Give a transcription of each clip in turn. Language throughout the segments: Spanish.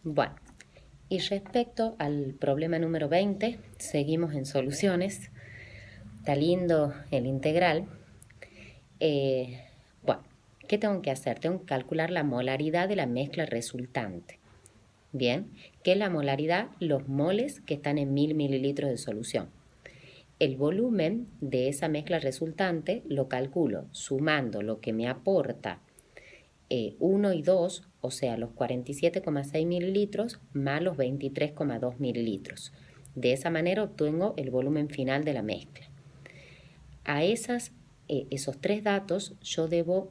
Bueno, y respecto al problema número 20, seguimos en soluciones. Está lindo el integral. Bueno, ¿qué tengo que hacer? Tengo que calcular la molaridad de la mezcla resultante. Bien, ¿qué es la molaridad? Los moles que están en 1000 mililitros de solución. El volumen de esa mezcla resultante lo calculo sumando lo que me aporta 1 y 2, o sea, los 47,6 mililitros más los 23,2 mililitros. De esa manera obtengo el volumen final de la mezcla. A esos tres datos yo debo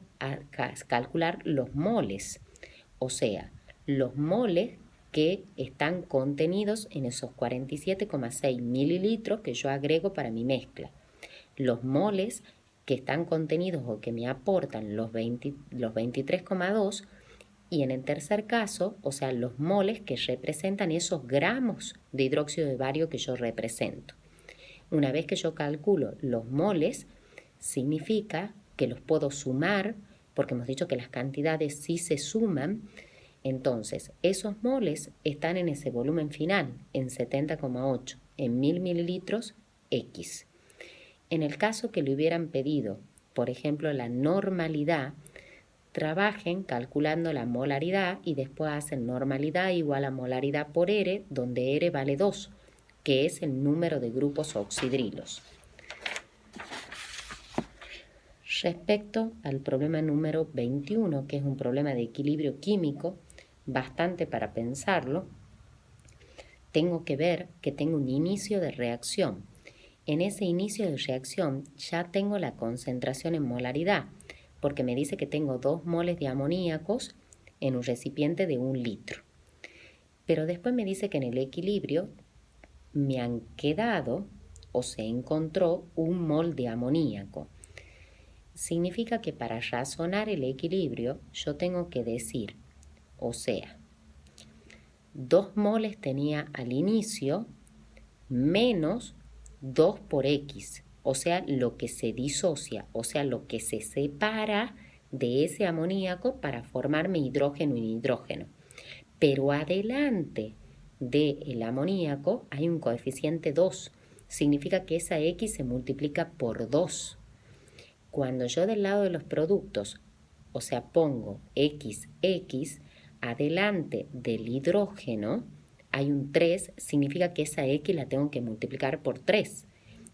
calcular los moles, o sea, los moles que están contenidos en esos 47,6 mililitros que yo agrego para mi mezcla. Los moles que están contenidos o que me aportan los 23,2 y en el tercer caso, o sea, los moles que representan esos gramos de hidróxido de bario que yo represento. Una vez que yo calculo los moles, significa que los puedo sumar, porque hemos dicho que las cantidades sí se suman. Entonces, esos moles están en ese volumen final, en 70,8, en 1000 mililitros X. En el caso que le hubieran pedido, por ejemplo, la normalidad, trabajen calculando la molaridad y después hacen normalidad igual a molaridad por R, donde R vale 2, que es el número de grupos oxidrilos. Respecto al problema número 21, que es un problema de equilibrio químico, bastante para pensarlo, tengo que ver que tengo un inicio de reacción. En ese inicio de reacción ya tengo la concentración en molaridad, porque me dice que tengo 2 moles de amoníacos en un recipiente de 1 litro. Pero después me dice que en el equilibrio me han quedado o se encontró 1 mol de amoníaco. Significa que para razonar el equilibrio yo tengo que decir, o sea, 2 moles tenía al inicio menos 2 por X, o sea, lo que se disocia, o sea, lo que se separa de ese amoníaco para formarme hidrógeno y nitrógeno. Pero adelante del amoníaco hay un coeficiente 2, significa que esa X se multiplica por 2. Cuando yo del lado de los productos, o sea, pongo XX, adelante del hidrógeno hay un 3, significa que esa X la tengo que multiplicar por 3.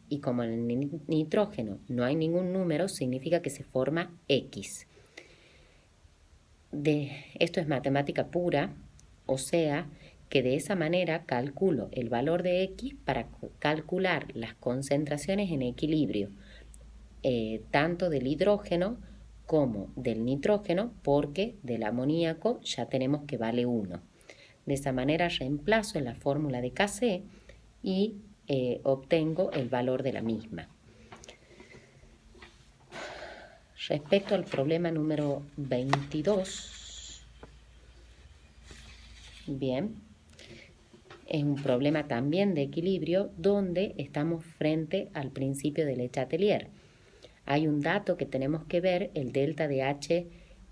Y como en el nitrógeno no hay ningún número, significa que se forma X. Esto es matemática pura, o sea, que de esa manera calculo el valor de X para calcular las concentraciones en equilibrio, tanto del hidrógeno como del nitrógeno, porque del amoníaco ya tenemos que vale 1. De esa manera reemplazo en la fórmula de Kc y obtengo el valor de la misma. Respecto al problema número 22, bien, es un problema también de equilibrio donde estamos frente al principio de Lechatelier. Hay un dato que tenemos que ver, el delta de H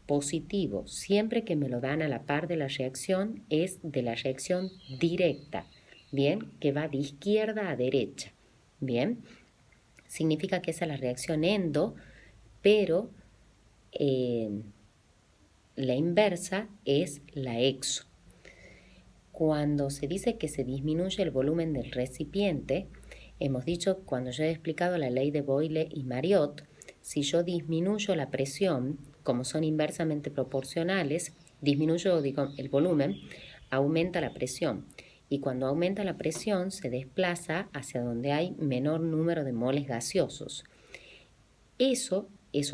positivo. Siempre que me lo dan a la par de la reacción, es de la reacción directa, ¿bien? Que va de izquierda a derecha, ¿bien? Significa que esa es la reacción endo, pero la inversa es la exo. Cuando se dice que se disminuye el volumen del recipiente, hemos dicho, cuando yo he explicado la ley de Boyle y Mariotte, si yo disminuyo la presión, como son inversamente proporcionales, disminuyo el volumen, aumenta la presión. Y cuando aumenta la presión, se desplaza hacia donde hay menor número de moles gaseosos. Esos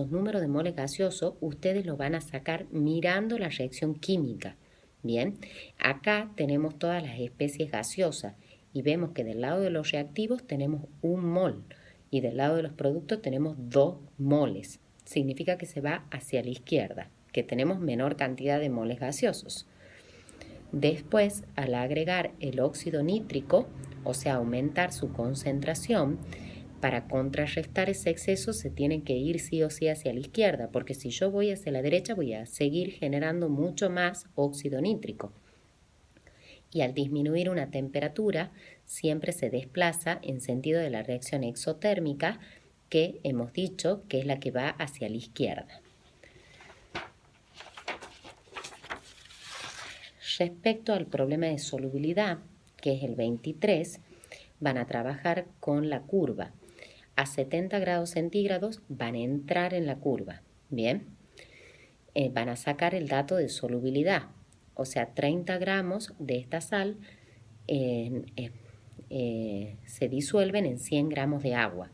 números de moles gaseosos, ustedes los van a sacar mirando la reacción química. Bien, acá tenemos todas las especies gaseosas y vemos que del lado de los reactivos tenemos 1 mol y del lado de los productos tenemos 2 moles. Significa que se va hacia la izquierda, que tenemos menor cantidad de moles gaseosos. Después, al agregar el óxido nítrico, o sea, aumentar su concentración, para contrarrestar ese exceso se tiene que ir sí o sí hacia la izquierda, porque si yo voy hacia la derecha voy a seguir generando mucho más óxido nítrico. Y al disminuir una temperatura, siempre se desplaza en sentido de la reacción exotérmica, que hemos dicho que es la que va hacia la izquierda. Respecto al problema de solubilidad, que es el 23, van a trabajar con la curva. A 70 grados centígrados van a entrar en la curva, ¿bien? Van a sacar el dato de solubilidad, o sea, 30 gramos de esta sal se disuelven en 100 gramos de agua.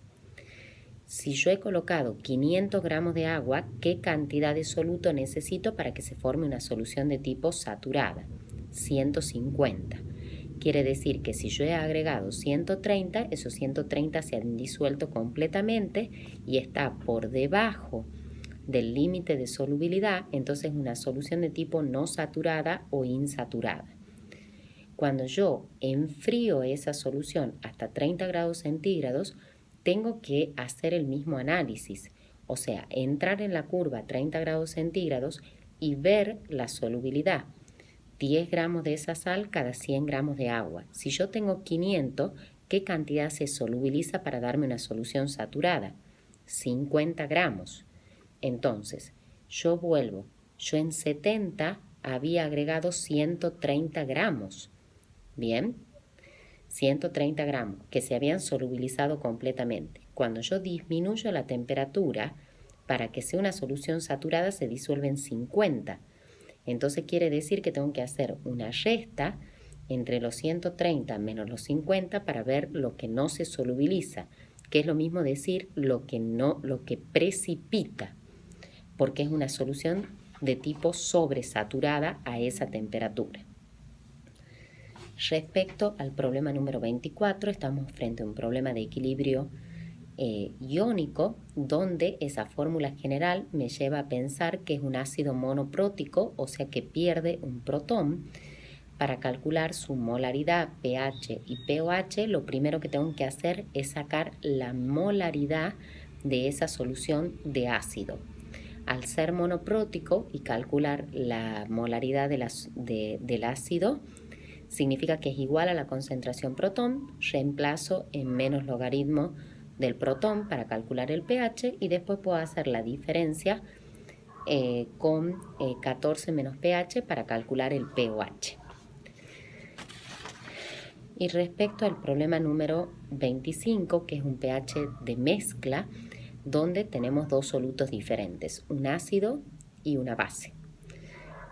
Si yo he colocado 500 gramos de agua, ¿qué cantidad de soluto necesito para que se forme una solución de tipo saturada? 150. Quiere decir que si yo he agregado 130, esos 130 se han disuelto completamente y está por debajo del límite de solubilidad, entonces una solución de tipo no saturada o insaturada. Cuando yo enfrío esa solución hasta 30 grados centígrados, tengo que hacer el mismo análisis, o sea, entrar en la curva a 30 grados centígrados y ver la solubilidad. 10 gramos de esa sal cada 100 gramos de agua. Si yo tengo 500, ¿qué cantidad se solubiliza para darme una solución saturada? 50 gramos. Entonces, yo en 70 había agregado 130 gramos. Bien, 130 gramos que se habían solubilizado completamente. Cuando yo disminuyo la temperatura, para que sea una solución saturada se disuelven 50. Entonces quiere decir que tengo que hacer una resta entre los 130 menos los 50 para ver lo que no se solubiliza, que es lo mismo decir lo que precipita, porque es una solución de tipo sobresaturada a esa temperatura. Respecto al problema número 24, estamos frente a un problema de equilibrio iónico, donde esa fórmula general me lleva a pensar que es un ácido monoprótico, o sea que pierde un protón. Para calcular su molaridad, pH y pOH, lo primero que tengo que hacer es sacar la molaridad de esa solución de ácido. Al ser monoprótico y calcular la molaridad del ácido, significa que es igual a la concentración protón, reemplazo en menos logaritmo del protón para calcular el pH y después puedo hacer la diferencia con 14 menos pH para calcular el pOH. Y respecto al problema número 25, que es un pH de mezcla, donde tenemos dos solutos diferentes, un ácido y una base.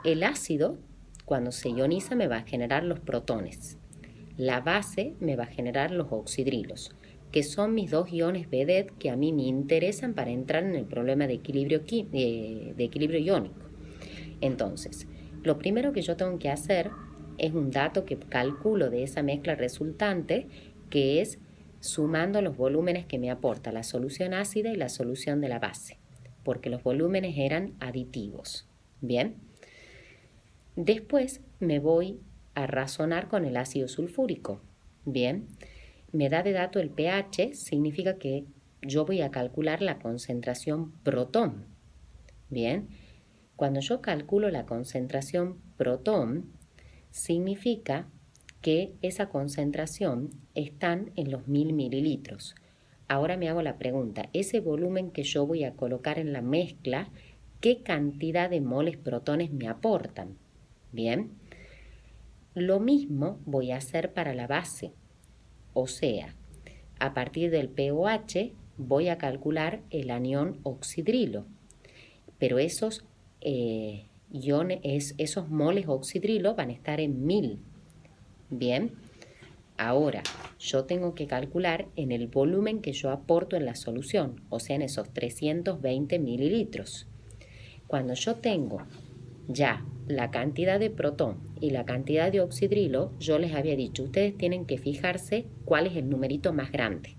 El ácido, cuando se ioniza, me va a generar los protones. La base me va a generar los oxidrilos, que son mis dos iones vedet que a mí me interesan para entrar en el problema de equilibrio iónico. Entonces, lo primero que yo tengo que hacer es un dato que calculo de esa mezcla resultante, que es sumando los volúmenes que me aporta la solución ácida y la solución de la base, porque los volúmenes eran aditivos. Bien. Después me voy a razonar con el ácido sulfúrico. Bien. Me da de dato el pH, significa que yo voy a calcular la concentración protón. Bien. Cuando yo calculo la concentración protón, significa que esa concentración está en los 1000 mililitros. Ahora me hago la pregunta, ese volumen que yo voy a colocar en la mezcla, ¿qué cantidad de moles protones me aportan? Bien, lo mismo voy a hacer para la base, o sea, a partir del pOH voy a calcular el anión oxidrilo, pero esos esos moles oxidrilo van a estar en 1000. Bien, ahora yo tengo que calcular en el volumen que yo aporto en la solución, o sea, en esos 320 mililitros. Cuando yo tengo ya la cantidad de protón y la cantidad de oxidrilo, yo les había dicho, ustedes tienen que fijarse cuál es el numerito más grande.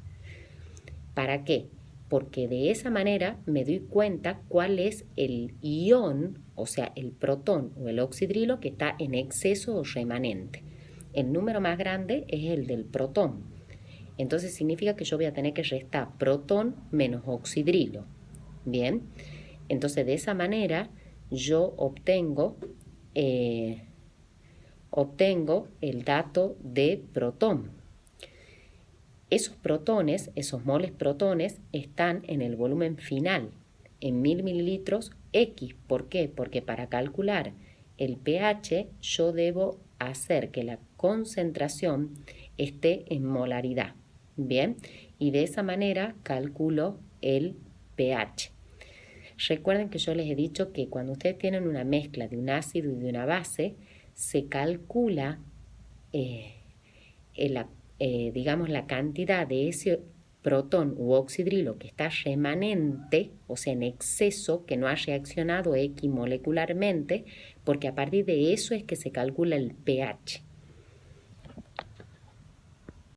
¿Para qué? Porque de esa manera me doy cuenta cuál es el ion, o sea, el protón o el oxidrilo que está en exceso o remanente. El número más grande es el del protón. Entonces significa que yo voy a tener que restar protón menos oxidrilo. Bien, entonces de esa manera yo obtengo obtengo el dato de protón. Esos protones, esos moles protones, están en el volumen final, en 1000 mililitros X. ¿Por qué? Porque para calcular el pH yo debo hacer que la concentración esté en molaridad. Bien, y de esa manera calculo el pH. Recuerden que yo les he dicho que cuando ustedes tienen una mezcla de un ácido y de una base, se calcula digamos, la cantidad de ese protón u oxidrilo que está remanente, o sea, en exceso, que no ha reaccionado equimolecularmente, porque a partir de eso es que se calcula el pH.